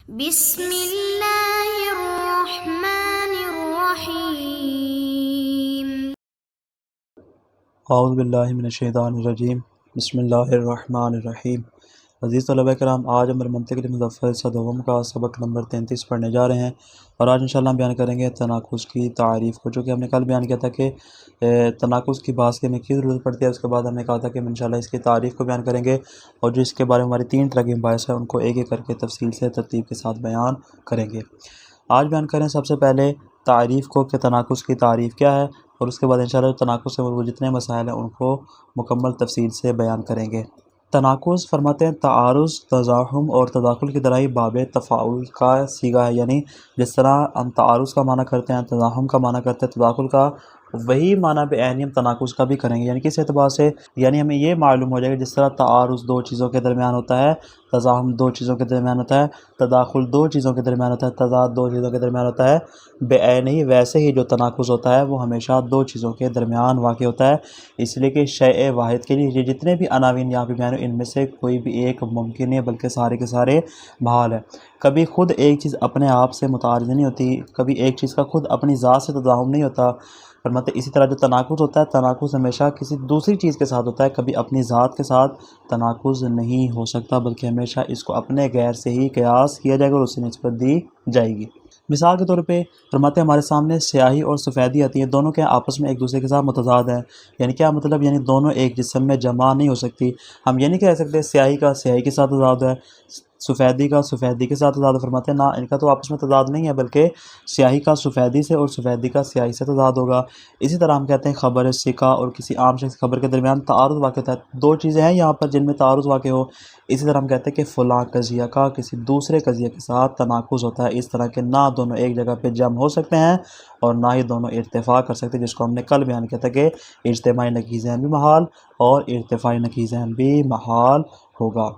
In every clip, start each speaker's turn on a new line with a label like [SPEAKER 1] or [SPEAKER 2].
[SPEAKER 1] بسم اللہ الرحمن الرحیم۔
[SPEAKER 2] اعوذ باللہ من الشیطان الرجیم، بسم اللہ الرحمن الرحیم۔ عزیز طلبہ کرام، آج ہم منطق مظفر صدوم کا سبق نمبر 33 پڑھنے جا رہے ہیں، اور آج انشاءاللہ ہم بیان کریں گے تناقض کی تعریف کو، جو کہ ہم نے کل بیان کیا تھا کہ تناقض کی بحث کے میں کی ضرورت پڑتی ہے۔ اس کے بعد ہم نے کہا تھا کہ ہم انشاءاللہ اس کی تعریف کو بیان کریں گے، اور جو اس کے بارے میں ہماری 3 طرح کی مباحث ہیں ان کو ایک ایک کر کے تفصیل سے ترتیب کے ساتھ بیان کریں گے۔ آج بیان کریں سب سے پہلے تعریف کو، کہ تناقض کی تعریف کیا ہے، اور اس کے بعد انشاءاللہ تناقض سے مربوط جتنے مسائل ہیں ان کو مکمل تفصیل سے بیان کریں گے۔ تناقض فرماتے ہیں تعارض، تزاحم اور تداخل کی طرح ہی باب تفاعل کا صیغہ ہے، یعنی جس طرح ہم تعارض کا معنی کرتے ہیں، تزاحم کا معنی کرتے ہیں، تداخل کا، وہی معنی بے عینی ہم تناقض کا بھی کریں گے۔ یعنی کس اعتبار سے، یعنی ہمیں یہ معلوم ہو جائے گا جس طرح تعارض 2 چیزوں کے درمیان ہوتا ہے، تزاحم 2 چیزوں کے درمیان ہوتا ہے، تداخل 2 چیزوں کے درمیان ہوتا ہے، تضاد 2 چیزوں کے درمیان ہوتا ہے، بے عینی ویسے ہی جو تناقض ہوتا ہے وہ ہمیشہ 2 چیزوں کے درمیان واقع ہوتا ہے۔ اس لیے کہ شیء واحد کے لیے یہ جتنے بھی عناوین یہاں پہ بیان ہیں ان میں سے کوئی بھی ایک ممکن نہیں ہے، بلکہ سارے کے سارے محال ہے۔ کبھی خود ایک چیز اپنے آپ سے متعارض نہیں ہوتی، کبھی ایک چیز کا خود اپنی ذات سے تضاحم نہیں ہوتا۔ فرماتے اسی طرح جو تناقض ہوتا ہے، تناقض ہمیشہ کسی دوسری چیز کے ساتھ ہوتا ہے، کبھی اپنی ذات کے ساتھ تناقض نہیں ہو سکتا، بلکہ ہمیشہ اس کو اپنے غیر سے ہی قیاس کیا جائے گا اور اسے نسبت دی جائے گی۔ مثال کے طور پہ فرماتے ہیں ہمارے سامنے سیاہی اور سفیدی آتی ہیں، دونوں کے آپس میں ایک دوسرے کے ساتھ متضاد ہیں۔ یعنی کیا مطلب، یعنی دونوں ایک جسم میں جمع نہیں ہو سکتی۔ ہم یہ نہیں کہہ سکتے سیاہی کا سیاہی کے ساتھ تضاد ہے، سفیدی کا سفیدی کے ساتھ تضاد۔ فرماتے ہیں نہ، ان کا تو آپس میں تضاد نہیں ہے، بلکہ سیاہی کا سفیدی سے اور سفیدی کا سیاہی سے تضاد ہوگا۔ اسی طرح ہم کہتے ہیں خبر ثقہ اور کسی عام شخص خبر کے درمیان تعارض واقع ہوتا ہے، 2 چیزیں ہیں یہاں پر جن میں تعارض واقع ہو۔ اسی طرح ہم کہتے ہیں کہ فلاں قضیہ کا کسی دوسرے قضیہ کے ساتھ تناقض ہوتا ہے، اس طرح کہ نہ دونوں ایک جگہ پہ جمع ہو سکتے ہیں اور نہ ہی دونوں ارتفاع کر سکتے، جس کو ہم نے کل بیان کیا تھا کہ اجتماعی نقیضین بھی محال اور ارتفاعی نقیضین بھی محال ہوگا۔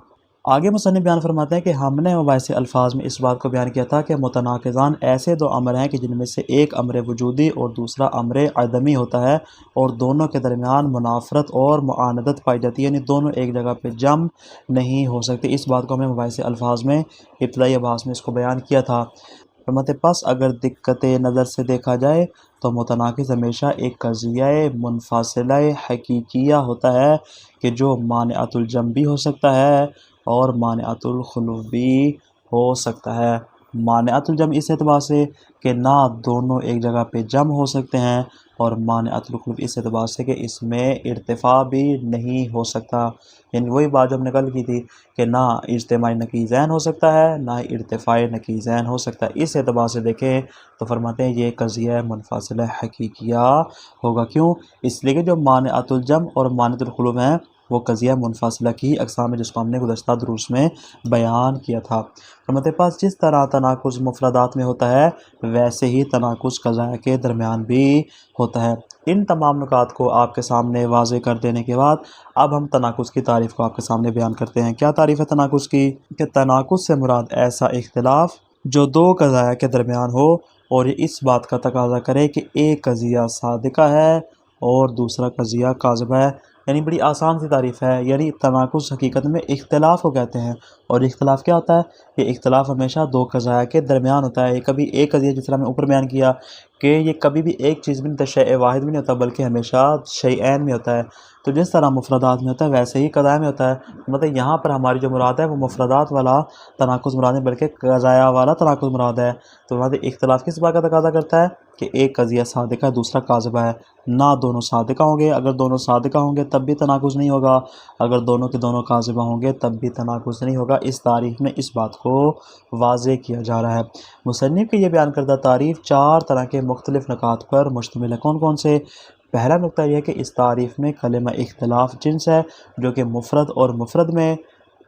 [SPEAKER 2] آگے مصنف بیان فرماتے ہیں کہ ہم نے مباحث الفاظ میں اس بات کو بیان کیا تھا کہ متناقضان ایسے 2 امر ہیں کہ جن میں سے ایک امر وجودی اور دوسرا امر عدمی ہوتا ہے، اور دونوں کے درمیان منافرت اور معاندت پائی جاتی ہے، یعنی دونوں ایک جگہ پہ جمع نہیں ہو سکتے۔ اس بات کو ہمیں مباحث الفاظ میں ابتدائی ابحاث میں اس کو بیان کیا تھا۔ فرماتے پس اگر دقت نظر سے دیکھا جائے تو متناقض ہمیشہ ایک قضیہ منفصلہ حقیقیہ ہوتا ہے کہ جو مانعۃ الجمع بھی ہو سکتا ہے اور مانعۃ الخلو بھی ہو سکتا ہے۔ مانعۃ الجمع اس اعتبار سے کہ نہ دونوں ایک جگہ پہ جمع ہو سکتے ہیں، اور مانعۃ الخلو اس اعتبار سے کہ اس میں ارتفاع بھی نہیں ہو سکتا۔ یعنی وہی بات جو ہم نے کل کی تھی کہ نہ اجتماعی نقیضین ہو سکتا ہے، نہ ارتفاعی نقیضین ہو سکتا ہے۔ اس اعتبار سے دیکھیں تو فرماتے ہیں یہ قضیہ منفصلہ حقیقیہ ہوگا۔ کیوں؟ اس لیے کہ جو مانعۃ الجمع اور مانعۃ الخلو ہیں وہ قضیہ منفصلہ کی اقسام ہے، جس کو ہم نے گزشتہ دروس میں بیان کیا تھا۔ فرماتے پاس جس طرح تناقض مفردات میں ہوتا ہے ویسے ہی تناقض قضایا کے درمیان بھی ہوتا ہے۔ ان تمام نکات کو آپ کے سامنے واضح کر دینے کے بعد اب ہم تناقض کی تعریف کو آپ کے سامنے بیان کرتے ہیں۔ کیا تعریف ہے تناقض کی؟ کہ تناقض سے مراد ایسا اختلاف جو 2 قضایا کے درمیان ہو اور یہ اس بات کا تقاضا کرے کہ ایک قضیہ صادقہ ہے اور دوسرا قضیہ کاذبہ ہے۔ یعنی بڑی آسان سی تعریف ہے، یعنی تناقض حقیقت میں اختلاف کو کہتے ہیں، اور اختلاف کیا ہوتا ہے؟ یہ اختلاف ہمیشہ 2 قضایا کے درمیان ہوتا ہے۔ یہ کبھی ایک قضیہ جس طرح میں اوپر بیان کیا کہ یہ کبھی بھی ایک چیز بھی نہیں ہوتا، شیء واحد بھی نہیں ہوتا، بلکہ ہمیشہ شیئین میں ہوتا ہے۔ تو جس طرح مفردات میں ہوتا ہے ویسے ہی قضایا میں ہوتا ہے۔ مطلب یہاں پر ہماری جو مراد ہے وہ مفردات والا تناقض مراد ہے، بلکہ قضایا والا تناقض مراد ہے۔ تو اختلاف کس بات کا تقاضا کرتا ہے؟ کہ ایک قضیہ صادقہ ہے، دوسرا کاذبہ ہے۔ نہ دونوں صادقہ ہوں گے، اگر دونوں صادقہ ہوں گے تب بھی تناقض نہیں ہوگا، اگر دونوں کے دونوں کاذبہ ہوں گے تب بھی تناقض نہیں ہوگا۔ اس تعریف میں اس بات کو واضح کیا جا رہا ہے۔ مصنف کی یہ بیان کردہ تعریف 4 طرح کے مختلف نکات پر مشتمل ہے۔ کون کون سے؟ پہلا نکتہ یہ ہے کہ اس تعریف میں کلمہ اختلاف جنس ہے، جو کہ مفرد اور مفرد میں،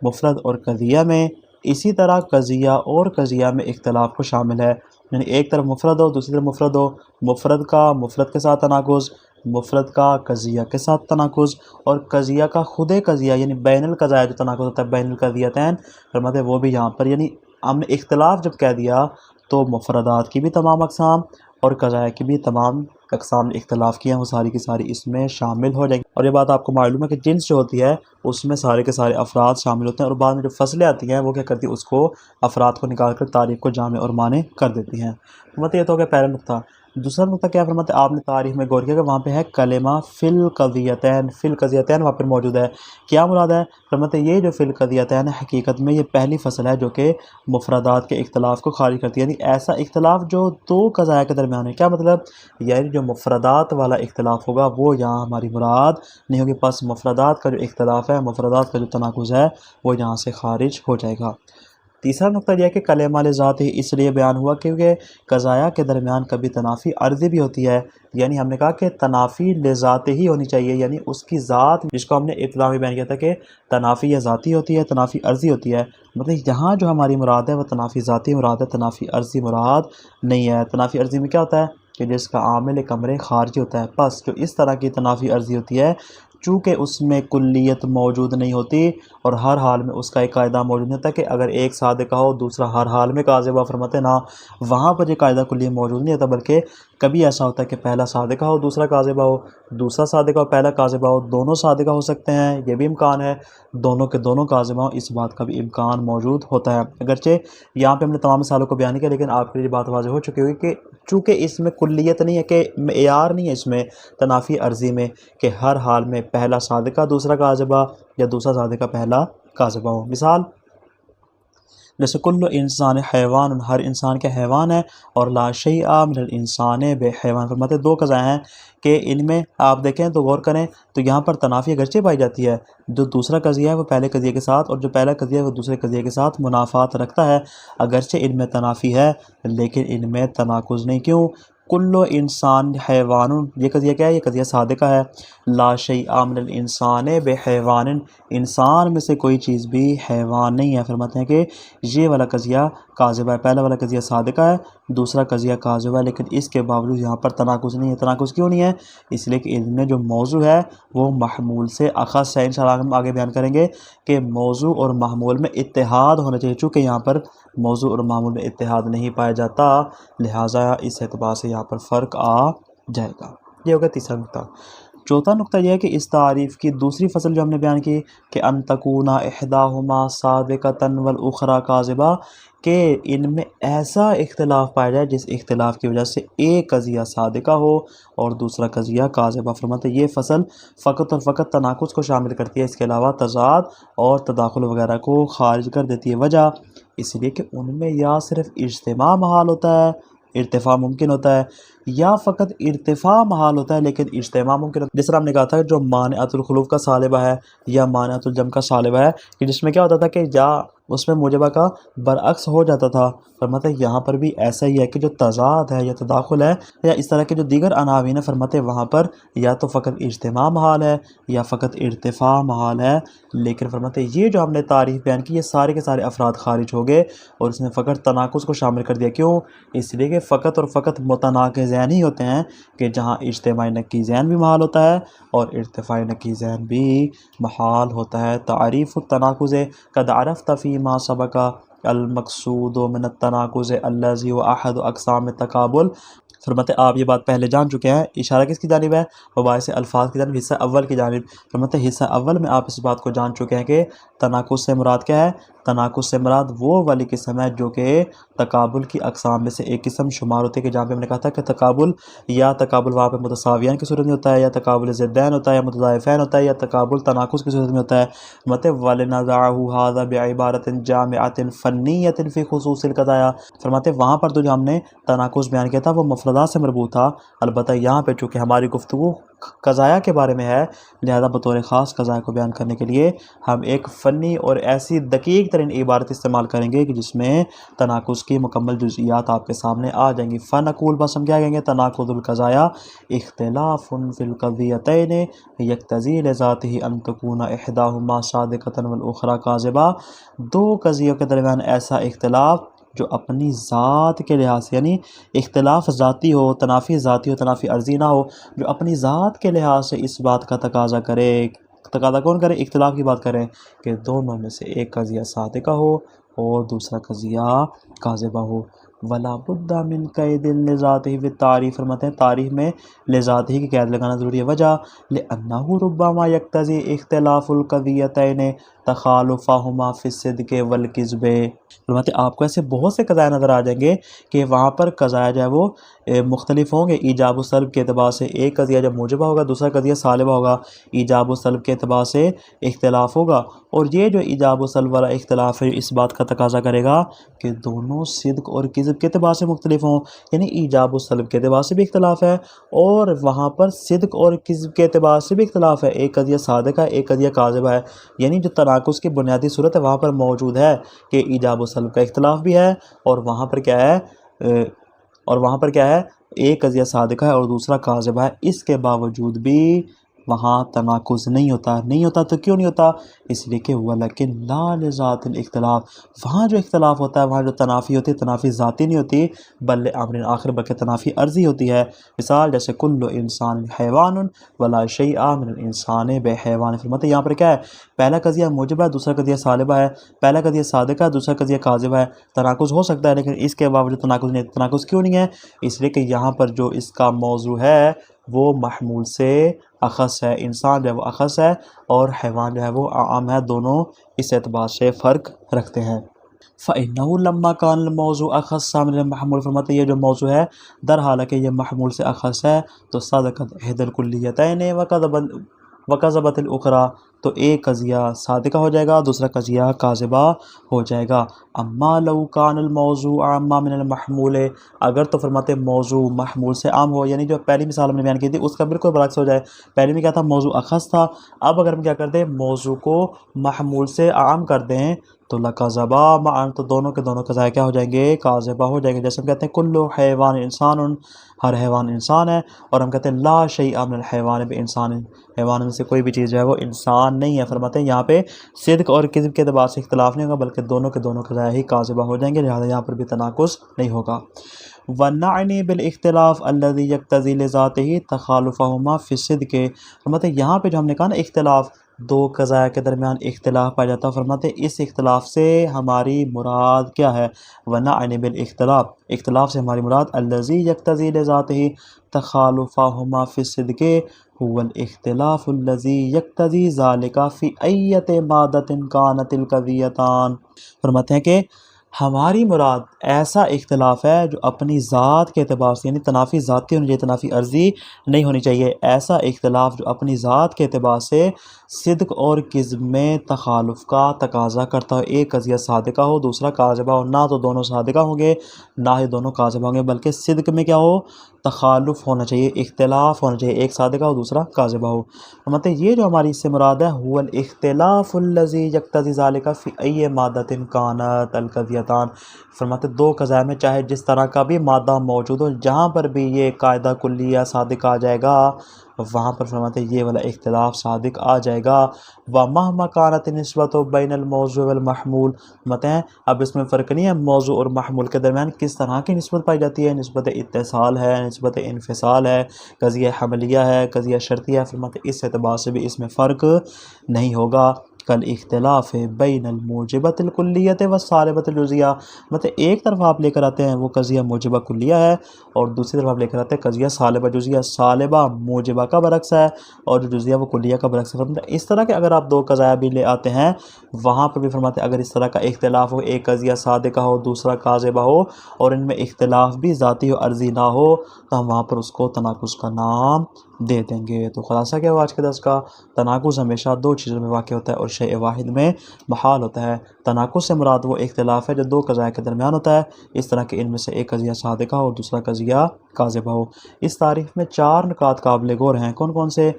[SPEAKER 2] مفرد اور قضیہ میں، اسی طرح قضیہ اور قضیہ میں اختلاف کو شامل ہے۔ یعنی ایک طرف مفرد ہو، دوسری طرف مفرد ہو، مفرد کا مفرد کے ساتھ تناقض، مفرد کا قضیہ کے ساتھ تناقض، اور قضیہ کا خود قضیہ یعنی بین القضایا جو تناقض ہوتا ہے، بین القضیتین فرماتے ہیں وہ بھی یہاں پر، یعنی ہم نے اختلاف جب کہہ دیا تو مفردات کی بھی تمام اقسام اور قضایا کی بھی تمام اقسام اختلاف کی ہیں وہ ساری کی ساری اس میں شامل ہو جائیں گی۔ اور یہ بات آپ کو معلوم ہے کہ جنس جو ہوتی ہے اس میں سارے کے سارے افراد شامل ہوتے ہیں، اور بعد میں جو فصلیں آتی ہیں وہ کیا کرتی ہیں، اس کو افراد کو نکال کر تعریف کو جامع اور معنی کر دیتی ہیں۔ مطلب یہ تو ہو گیا پہلا نقطہ۔ دوسرا نقطہ کیا فرماتے ہیں، آپ نے تعریف میں غور کیا کہ وہاں پہ ہے کلمہ فی القضیتین، فی القضیتین وہاں پر موجود ہے۔ کیا مراد ہے؟ فرماتے ہیں یہ جو فی القضیتین ہے حقیقت میں یہ پہلی فصل ہے جو کہ مفردات کے اختلاف کو خارج کرتی ہے، یعنی ایسا اختلاف جو دو قضایا کے درمیان ہے۔ کیا مطلب؟ یعنی جو مفردات والا اختلاف ہوگا وہ یہاں ہماری مراد نہیں ہوگی، پس مفردات کا جو اختلاف ہے، مفردات کا جو تناقض ہے وہ یہاں سے خارج ہو جائے گا۔ تیسرا نقطہ یہ ہے کہ کلمہ لذات ہی اس لیے بیان ہوا کیونکہ قضایا کے درمیان کبھی تنافی عرضی بھی ہوتی ہے، یعنی ہم نے کہا کہ تنافی لذات ہی ہونی چاہیے، یعنی اس کی ذات، جس کو ہم نے ابتدا میں بیان کیا تھا کہ تنافی یا ذاتی ہوتی ہے، تنافی عرضی ہوتی ہے۔ مطلب یہاں جو ہماری مراد ہے وہ تنافی ذاتی مراد ہے، تنافی عرضی مراد نہیں ہے۔ تنافی عرضی میں کیا ہوتا ہے کہ جس کا عامل امر خارجی ہوتا ہے، پس جو اس طرح کی تنافی عرضی ہوتی ہے چونکہ اس میں کلیت موجود نہیں ہوتی اور ہر حال میں اس کا ایک قاعدہ موجود نہیں ہوتا کہ اگر ایک صادقہ ہو دوسرا ہر حال میں کاذبہ، فرماتے نا وہاں پر یہ قاعدہ کلیت موجود نہیں ہوتا، بلکہ کبھی ایسا ہوتا ہے کہ پہلا صادقہ ہو دوسرا کاذبہ ہو، دوسرا صادقہ ہو پہلا کاذبہ ہو، دونوں صادقہ ہو سکتے ہیں، یہ بھی امکان ہے، دونوں کے دونوں کاذبہ ہوں، اس بات کا بھی امکان موجود ہوتا ہے۔ اگرچہ یہاں پہ ہم نے تمام مثالوں کو بیان کیا، لیکن آپ کے لیے بات واضح ہو چکی ہوگی کہ چونکہ اس میں کلیت نہیں ہے، کہ معیار نہیں ہے اس میں تنافی عرضی میں کہ ہر حال میں پہلا صادقہ دوسرا کاذبہ یا دوسرا صادقہ پہلا کاذبہ ہو۔ مثال جیسے کل انسان حیوان، ہر انسان کے حیوان ہے، اور لا شیء من الانسان بے حیوان، فرماتے دو قضاء ہیں کہ ان میں آپ دیکھیں تو غور کریں تو یہاں پر تنافی اگرچہ پائی جاتی ہے، جو دوسرا قضیہ ہے وہ پہلے قضیے کے ساتھ اور جو پہلا قضیہ ہے وہ دوسرے قضیے کے ساتھ منافات رکھتا ہے، اگرچہ ان میں تنافی ہے لیکن ان میں تناقض نہیں۔ کیوں؟ کل انسان حیوان، یہ قضیہ کیا ہے؟ یہ قضیہ صادقہ ہے۔ لا شیء من الانسان بے حیوان، انسان میں سے کوئی چیز بھی حیوان نہیں ہے، فرماتے ہیں کہ یہ والا قضیہ کاذبہ ہے، پہلا والا قضیہ صادقہ ہے، دوسرا قضیہ کاذبہ ہے، لیکن اس کے باوجود یہاں پر تناقض نہیں ہے۔ تناقض کیوں نہیں ہے؟ اس لیے کہ ان میں جو موضوع ہے وہ محمول سے اخص ہے۔ انشاءاللہ ہم آگے بیان کریں گے کہ موضوع اور محمول میں اتحاد ہونا چاہیے، چونکہ یہاں پر موضوع اور محمول میں اتحاد نہیں پایا جاتا، لہٰذا اس اعتبار سے یہاں پر فرق آ جائے گا۔ یہ ہوگا تیسرا نقطہ۔ چوتھا نقطہ یہ ہے کہ اس تعریف کی دوسری فصل جو ہم نے بیان کی کہ ان تکون احداہما صادقۃ والاخری کاذبہ، کہ ان میں ایسا اختلاف پایا جائے جس اختلاف کی وجہ سے ایک قضیہ صادقہ ہو اور دوسرا قضیہ کاذبہ، فرماتے یہ فصل فقط اور فقط تناقض کو شامل کرتی ہے، اس کے علاوہ تضاد اور تداخل وغیرہ کو خارج کر دیتی ہے۔ وجہ اس لیے کہ ان میں یا صرف اجتماع محال ہوتا ہے، ارتفاع ممکن ہوتا ہے، یا فقط ارتفاع محال ہوتا ہے لیکن اجتماع ممکن ہوتا ہے۔ جس طرح ہم نے کہا تھا جو مانعۃ الخلوف کا سالبہ ہے یا مانعۃ الجمع کا سالبہ ہے، کہ جس میں کیا ہوتا تھا کہ یا اس میں موجبہ کا برعکس ہو جاتا تھا، فرماتے یہاں پر بھی ایسا ہی ہے کہ جو تضاد ہے یا تداخل ہے یا اس طرح کے جو دیگر عناوین ہیں، فرماتے وہاں پر یا تو فقط اجتماع محال ہے یا فقط ارتفاع محال ہے، لیکن فرماتے یہ جو ہم نے تعریف بیان کی یہ سارے کے سارے افراد خارج ہو گئے اور اس نے فقط تناقض کو شامل کر دیا۔ کیوں؟ اس لیے کہ فقط اور فقط متناقضین ہی ہوتے ہیں کہ جہاں اجتماعی نقیضین بھی محال ہوتا ہے اور ارتفاعی نقیضین بھی محال ہوتا ہے۔ تعریف التناقض قد عرفت فی ما سبق المقصود من التناقض الذی هو احد اقسام التقابل، فرماتے آپ یہ بات پہلے جان چکے ہیں۔ اشارہ کس کی جانب ہے؟ مباحث الفاظ کی جانب، حصہ اول کی جانب۔ فرماتے حصہ اول میں آپ اس بات کو جان چکے ہیں کہ تناقض سے مراد کیا ہے؟ تناقض سے مراد وہ والی قسم ہے جو کہ تقابل کی اقسام میں سے ایک قسم شمار ہوتی ہے، کہ جہاں پہ ہم نے کہا تھا کہ تقابل یا تقابل وہاں پہ متساویان کی صورت میں ہوتا ہے، یا تقابل ضدین ہوتا ہے، یا متضاعفین ہوتا ہے، یا تقابل تناقض کی صورت میں ہوتا ہے۔ فرماتے وَلِنَزَعَهُ هَذَا بِعِبَارَةٍ جَامِعَةٍ فَنِّيَّةٍ فِي خُصُوصِ الْقَضَايَا، فرماتے وہاں پر تو جو ہم نے تناقض بیان کیا تھا وہ مفردات سے مربوط تھا، البتہ یہاں پہ چونکہ ہماری گفتگو قضایا کے بارے میں ہے، لہذا بطور خاص قضایا کو بیان کرنے کے لیے ہم ایک فنی اور ایسی دقیق ترین عبارت استعمال کریں گے کہ جس میں تناقض کی مکمل جزئیات آپ کے سامنے آ جائیں گی۔ فنقول، بس ہم کیا کہیں گے؟ تناقض القضایا اختلاف فی القضیتین یقتضی لذاتہ ان تکون احداہما صادقۃ والاخری کاذبہ، دو قضیوں کے درمیان ایسا اختلاف جو اپنی ذات کے لحاظ سے، یعنی اختلاف ذاتی ہو، تنافی ذاتی ہو، تنافی عرضی نہ ہو، جو اپنی ذات کے لحاظ سے اس بات کا تقاضا کرے، تقاضا کون کرے؟ اختلاف کی بات کریں کہ دونوں میں سے ایک قضیہ صادقہ ہو اور دوسرا قضیہ کاذبہ ہو۔ ولا بد من قید لذاتہ فی التعریف، فرماتے ہیں تعریف میں لذاتہ کی قید لگانا ضروری ہے، وجہ لأنہ ربما یقتضی اختلاف القضیتین تخالفہما فی الصدق والکذب، فرماتے ہیں آپ کو ایسے بہت سے قضائے نظر آ جائیں گے کہ وہاں پر قضائے جو ہے وہ مختلف ہوں گے ایجاب و سلب کے اعتبار سے، ایک قضیہ جب موجبہ ہوگا دوسرا قضیہ سالبہ ہوگا، ایجاب و سلب کے اعتبار سے اختلاف ہوگا، اور یہ جو ایجاب و سلب والا اختلاف ہے اس بات کا تقاضا کرے گا کہ دونوں صدق اور کذب کے اعتبار سے مختلف ہوں، یعنی ایجاب و سلب کے اعتبار سے بھی اختلاف ہے اور وہاں پر صدق اور کذب کے اعتبار سے بھی اختلاف ہے، ایک قضیہ صادق ہے ایک قضیہ کاذبہ ہے، یعنی جو تناقض کی بنیادی صورت ہے وہاں پر موجود ہے کہ ایجاب و سلب کا اختلاف بھی ہے، اور وہاں پر کیا ہے ایک قضیہ صادقہ ہے اور دوسرا کاذبہ ہے، اس کے باوجود بھی وہاں تناقض نہیں ہوتا تو کیوں نہیں ہوتا؟ اس لیے کہ ولیکن لا لذات الاختلاف، وہاں جو اختلاف ہوتا ہے وہاں جو تنافی ہوتی ہے تنافی ذاتی نہیں ہوتی بل امر آخر بلکہ تنافی عرضی ہوتی ہے، مثال جیسے کل انسان حیوان ولا شیء من الانسان بحیوان، فرماتے ہیں یہاں پر کیا ہے پہلا قضیہ موجبہ ہے دوسرا قضیہ سالبہ ہے، پہلا قضیہ صادقہ ہے دوسرا قضیہ کاذبہ ہے، تناقض ہو سکتا ہے لیکن اس کے باوجود تناقض کیوں نہیں ہے؟ اس لیے کہ یہاں پر جو اس کا موضوع ہے وہ محمول سے اخص ہے، انسان جو ہے وہ اخص ہے اور حیوان جو ہے وہ عام ہے، دونوں اس اعتبار سے فرق رکھتے ہیں۔ فَإِنَّهُ لَمَّا كَانَ الْمَوْضُوعُ أَخَصَّ مِنَ الْمَحْمُولِ، فرماتے ہیں یہ جو موضوع ہے در حالانکہ یہ محمول سے اخص ہے تو صدقت احد الکلیتین وکذبت الاخری، تو ایک قضیہ صادقہ ہو جائے گا دوسرا قضیہ کاذبہ ہو جائے گا۔ اما لو کان الموضوع عام من المحمول، اگر تو فرماتے ہیں موضوع محمول سے عام ہو، یعنی جو پہلی مثال ہم نے بیان کی تھی اس کا بالکل برعکس ہو جائے، پہلے میں کیا تھا موضوع اخص تھا، اب اگر ہم کیا کر دیں موضوع کو محمول سے عام کر دیں تو لکذبا معاً، تو دونوں کے دونوں قضائے کیا ہو جائیں گے کاذبہ ہو جائیں گے، جیسے ہم کہتے ہیں کل حیوان انسان، ہر حیوان انسان ہے، اور ہم کہتے ہیں لا شیء من الحیوان بانسان، حیوان میں سے کوئی بھی چیز جو ہے وہ انسان نہیں ہے، فرماتے ہیں یہاں پہ صدق اور کذب کے اعتبار سے اختلاف نہیں ہوگا بلکہ دونوں کے دونوں قضائے ہی کاذبہ ہو جائیں گے، لہذا یہاں پر بھی تناقض نہیں ہوگا۔ وَنَعْنِي بِالْاِخْتِلَافِ الَّذِي يَقْتَضِي لِذَاتِهِ تَخَالُفَهُمَا فِي الصِّدْقِ، فرماتے ہیں یہاں پہ جو ہم نے کہا نا اختلاف، دو قضاء کے درمیان اختلاف پایا جاتا ہے، فرماتے ہیں اس اختلاف سے ہماری مراد کیا ہے؟ وَنَعْنِي بِالْاِخْتِلَاف، اختلاف سے ہماری مراد الَّذِي يَقْتَضِي لِذَاتِهِ تَخَالُفَهُمَا فِي الصِّدْقِ هو الاختلاف الذي يقتضي ذلك في أية مادة كانت القضيتان، فرماتے ہیں کہ ہماری مراد ایسا اختلاف ہے جو اپنی ذات کے اعتبار سے، یعنی تنافی ذاتی ہونی چاہیے تنافی عرضی نہیں ہونی چاہیے، ایسا اختلاف جو اپنی ذات کے اعتبار سے صدق اور کذب میں تخالف کا تقاضا کرتا ہو، ایک قضیہ صادقہ ہو دوسرا کاذبہ ہو، نہ تو دونوں صادقہ ہوں گے نہ ہی دونوں کاذبہ ہوں گے بلکہ صدق میں کیا ہو تخالف ہونا چاہیے، اختلاف ہونا چاہیے، ایک صادقہ ہو دوسرا کاذبہ ہو، مطلب یہ جو ہماری اس سے مراد ہے هو الاختلاف الذي يقتضي ذلك في أي مادة كانت القضيتان، فرماتے دو قضاء میں چاہے جس طرح کا بھی مادہ موجود ہو جہاں پر بھی یہ قاعدہ کلیہ صادق آ جائے گا وہاں پر فرماتے یہ والا اختلاف صادق آ جائے گا۔ وَمَهْمَا كَانَتِ النِّسْبَةُ بَيْنَ الْمَوْضُوعِ وَالْمَحْمُولِ، فرماتے ہیں اب اس میں فرق نہیں ہے موضوع اور محمول کے درمیان کس طرح کی نسبت پائی جاتی ہے، نسبت اتصال ہے نسبت انفصال ہے، قضیہ حملیہ ہے قضیہ شرطیہ ہے، فرماتے اس اعتبار سے بھی اس میں فرق نہیں ہوگا۔ کل اختلاف بین الموجبۃ الکلیۃ والسالبۃ الجزیہ، مطلب ایک طرف آپ لے کر آتے ہیں وہ قضیہ موجبہ کلیہ ہے اور دوسری طرف آپ لے کر آتے ہیں قضیہ سالبہ جزیہ، سالبہ موجبہ کا برعکس ہے اور جو جزیہ وہ کلیہ کا برعکس ہے، اس طرح کے اگر آپ دو قضایا بھی لے آتے ہیں وہاں پر بھی فرماتے ہیں اگر اس طرح کا اختلاف ہو، ایک قضیہ صادقہ ہو دوسرا کاذبہ ہو اور ان میں اختلاف بھی ذاتی و عرضی نہ ہو تو ہم وہاں پر اس کو تناقض کا نام دے دیں گے۔ تو خلاصہ کیا ہوا آج کے درس کا؟ تناقض ہمیشہ دو چیزوں میں واقع ہوتا ہے اور شیء واحد میں محال ہوتا ہے۔ تناقض سے مراد وہ اختلاف ہے جو دو قضاء کے درمیان ہوتا ہے، اس طرح کہ ان میں سے ایک قضیہ صادقہ ہو اور دوسرا قضیہ کاذبہ ہو۔ اس تعریف میں چار نکات قابل غور ہیں، کون کون سے؟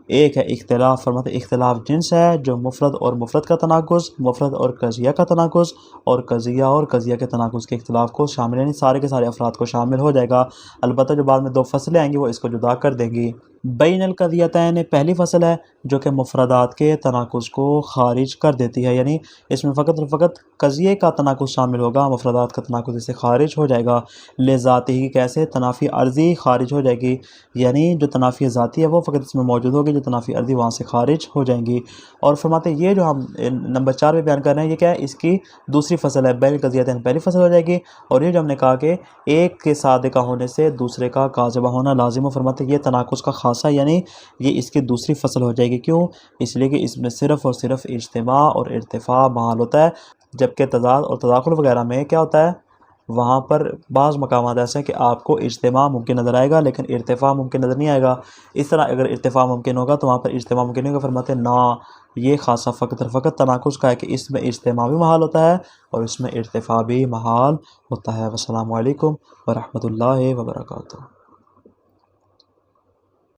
[SPEAKER 2] ایک ہے اختلاف، فرماتے اختلاف جنس ہے جو مفرد اور مفرد کا تناقض، مفرد اور قضیہ کا تناقض اور قضیہ کے تناقض کے اختلاف کو شامل، یعنی سارے کے سارے افراد کو شامل ہو جائے گا، البتہ جو بعد میں دو فصلیں آئیں گی وہ اس کو جدا کر دیں گی۔ بین القضیتین پہلی فصل ہے جو کہ مفردات کے تناقض کو خارج کر دیتی ہے، یعنی اس میں فقط اور فقط قضیے کا تناقض شامل ہوگا، مفردات کا تناقض اس سے خارج ہو جائے گا۔ لذاتی کیسے؟ تنافی عرضی خارج ہو جائے گی، یعنی جو تنافی ذاتی ہے وہ فقط اس میں موجود ہوگی، جو تنافی عرضی وہاں سے خارج ہو جائیں گی۔ اور فرماتے ہیں یہ جو ہم نمبر 4 پہ بیان کر رہے ہیں یہ کیا ہے؟ اس کی دوسری فصل ہے، بین القضیتین پہلی فصل ہو جائے گی، اور یہ جو ہم نے کہا کہ ایک کے صادقہ ہونے سے دوسرے کا کاذبہ ہونا لازم ہو، فرماتے ہیں یہ تناقض کا خاصہ، یعنی یہ اس کی دوسری فصل ہو جائے گی۔ کیوں؟ اس لیے کہ اس میں صرف اور صرف اجتماع اور ارتفاع محال ہوتا ہے، جبکہ تضاد اور تداخل وغیرہ میں کیا ہوتا ہے؟ وہاں پر بعض مقامات ایسے ہیں کہ آپ کو اجتماع ممکن نظر آئے گا لیکن ارتفاع ممکن نظر نہیں آئے گا۔ اس طرح اگر ارتفاع ممکن ہوگا تو وہاں پر اجتماع ممکن نہیں ہوگا۔ فرماتے ہیں نا، یہ خاصہ فقط اور فقط تناقض کا ہے کہ اس میں اجتماع بھی محال ہوتا ہے اور اس میں ارتفاع بھی محال ہوتا ہے۔ والسلام علیکم ورحمۃ اللہ وبرکاتہ۔